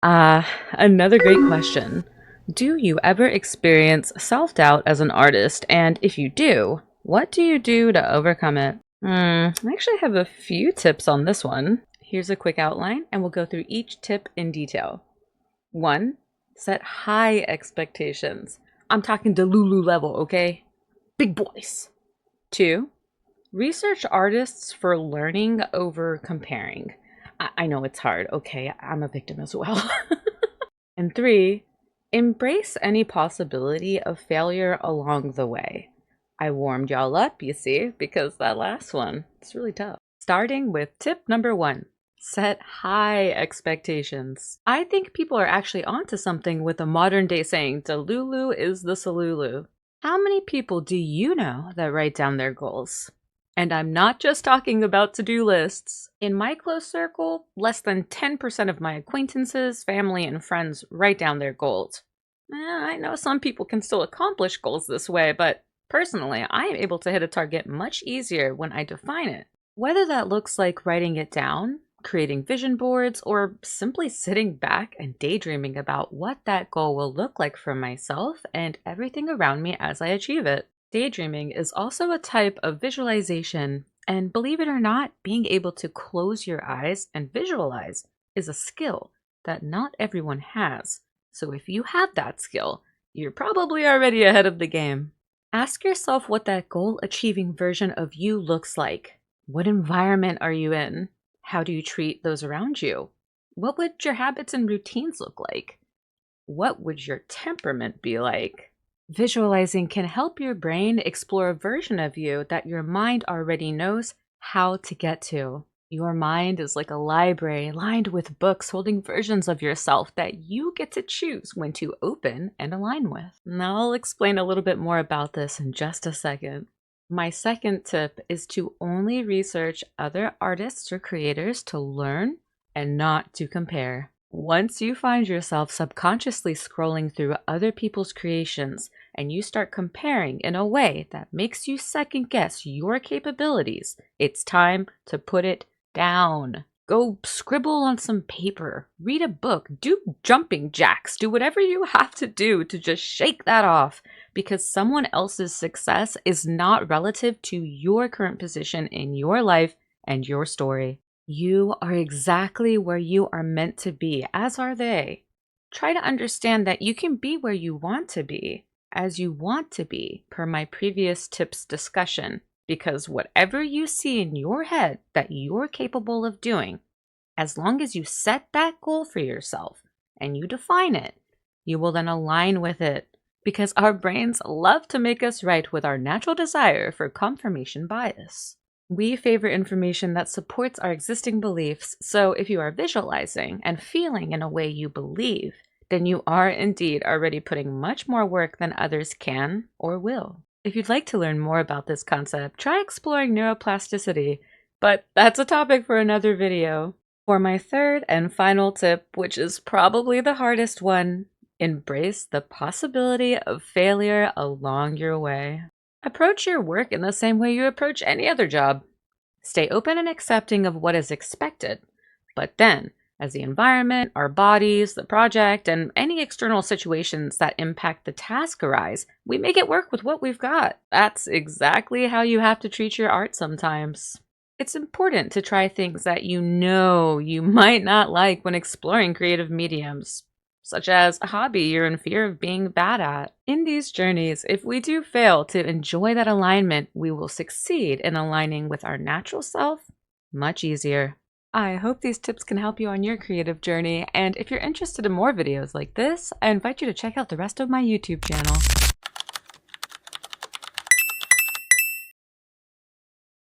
Another great question. Do you ever experience self-doubt as an artist? And if you do, what do you do to overcome it? I actually have a few tips on this one. Here's a quick outline, and we'll go through each tip in detail. 1. Set high expectations. I'm talking Delulu level, okay? Big boys. 2. Research artists for learning over comparing. I know it's hard, okay? I'm a victim as well. And 3, embrace any possibility of failure along the way. I warmed y'all up, you see, because that last one, it's really tough. Starting with tip number 1, set high expectations. I think people are actually onto something with the modern day saying, Delulu is the Salulu. How many people do you know that write down their goals? And I'm not just talking about to-do lists. In my close circle, less than 10% of my acquaintances, family, and friends write down their goals. I know some people can still accomplish goals this way, but personally, I am able to hit a target much easier when I define it. Whether that looks like writing it down, creating vision boards, or simply sitting back and daydreaming about what that goal will look like for myself and everything around me as I achieve it. Daydreaming is also a type of visualization, and believe it or not, being able to close your eyes and visualize is a skill that not everyone has. So if you have that skill, you're probably already ahead of the game. Ask yourself what that goal-achieving version of you looks like. What environment are you in? How do you treat those around you? What would your habits and routines look like? What would your temperament be like? Visualizing can help your brain explore a version of you that your mind already knows how to get to. Your mind is like a library lined with books holding versions of yourself that you get to choose when to open and align with. Now I'll explain a little bit more about this in just a second. My second tip is to only research other artists or creators to learn and not to compare. Once you find yourself subconsciously scrolling through other people's creations and you start comparing in a way that makes you second guess your capabilities, it's time to put it down. Go scribble on some paper, read a book, do jumping jacks, do whatever you have to do to just shake that off, because someone else's success is not relative to your current position in your life and your story. You are exactly where you are meant to be, as are they. Try to understand that you can be where you want to be, as you want to be, per my previous tips discussion, because whatever you see in your head that you're capable of doing, as long as you set that goal for yourself and you define it, you will then align with it, because our brains love to make us right with our natural desire for confirmation bias. We favor information that supports our existing beliefs, so if you are visualizing and feeling in a way you believe, then you are indeed already putting much more work than others can or will. If you'd like to learn more about this concept, try exploring neuroplasticity, but that's a topic for another video. For my third and final tip, which is probably the hardest one, embrace the possibility of failure along your way. Approach your work in the same way you approach any other job. Stay open and accepting of what is expected, but then, as the environment, our bodies, the project, and any external situations that impact the task arise, we make it work with what we've got. That's exactly how you have to treat your art sometimes. It's important to try things that you know you might not like when exploring creative mediums, such as a hobby you're in fear of being bad at. In these journeys, if we do fail to enjoy that alignment, we will succeed in aligning with our natural self much easier. I hope these tips can help you on your creative journey, and if you're interested in more videos like this, I invite you to check out the rest of my YouTube channel.